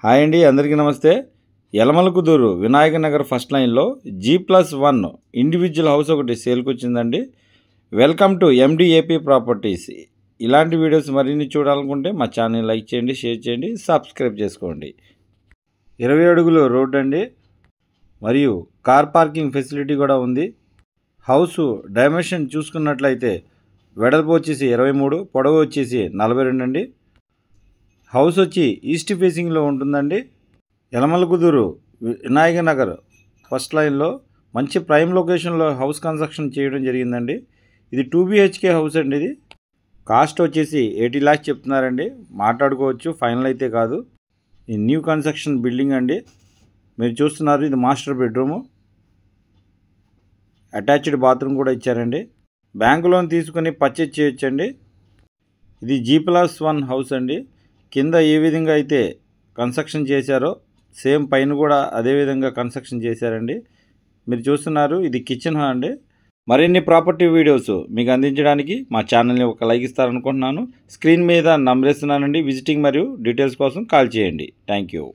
Hi అండి, అందరికీ నమస్తే. యలమలకుదురు వినాయక నగర్ ఫస్ట్ లైన్లో G+1 ఇండివిజువల్ హౌస్ ఒకటి సేల్కి వచ్చిందండి. Welcome to MDAP properties. ఇలాంటి వీడియోస్ మరిన్ని చూడాలనుకుంటే మా ఛానల్ లైక్ చేయండి, షేర్ చేయండి, సబ్స్క్రైబ్ చేసుకోండి. 20 అడుగులు రోడ్ అండి, మరియు కార్ పార్కింగ్ ఫెసిలిటీ కూడా ఉంది. హౌస్ డైమెన్షన్ చూసుకున్నట్లయితే వెడల్పు వచ్చేసి 23, పొడవు వచ్చేసి 42 అండి. హౌస్ వచ్చి ఈస్ట్ ఫేసింగ్లో ఉంటుందండి. యలమలకుదురు వినాయక నగర్ ఫస్ట్ లైన్లో మంచి ప్రైమ్ లొకేషన్లో హౌస్ కన్స్ట్రక్షన్ చేయడం జరిగిందండి. ఇది 2 BHK హౌస్ అండి. ఇది కాస్ట్ వచ్చేసి 80 lakhs చెప్తున్నారండి. మాట్లాడుకోవచ్చు, ఫైనల్ అయితే కాదు. ఈ న్యూ కన్స్ట్రక్షన్ బిల్డింగ్ అండి. మీరు చూస్తున్నారు, ఇది మాస్టర్ బెడ్రూము, అటాచ్డ్ బాత్రూమ్ కూడా ఇచ్చారండి. బ్యాంకు లోన్ తీసుకుని పర్చేజ్ చేయొచ్చండి. ఇది G+1 హౌస్ అండి. కింద ఏ విధంగా అయితే కన్స్ట్రక్షన్ చేశారో సేమ్ పైన కూడా అదే విధంగా కన్స్ట్రక్షన్ చేశారండి. మీరు చూస్తున్నారు, ఇది కిచెన్ అండి. మరిన్ని ప్రాపర్టీ వీడియోస్ మీకు అందించడానికి మా ఛానల్ని ఒక లైక్ ఇస్తారనుకుంటున్నాను. స్క్రీన్ మీద నంబర్ ఇస్తున్నానండి. విజిటింగ్ మరియు డీటెయిల్స్ కోసం కాల్ చేయండి. Thank you.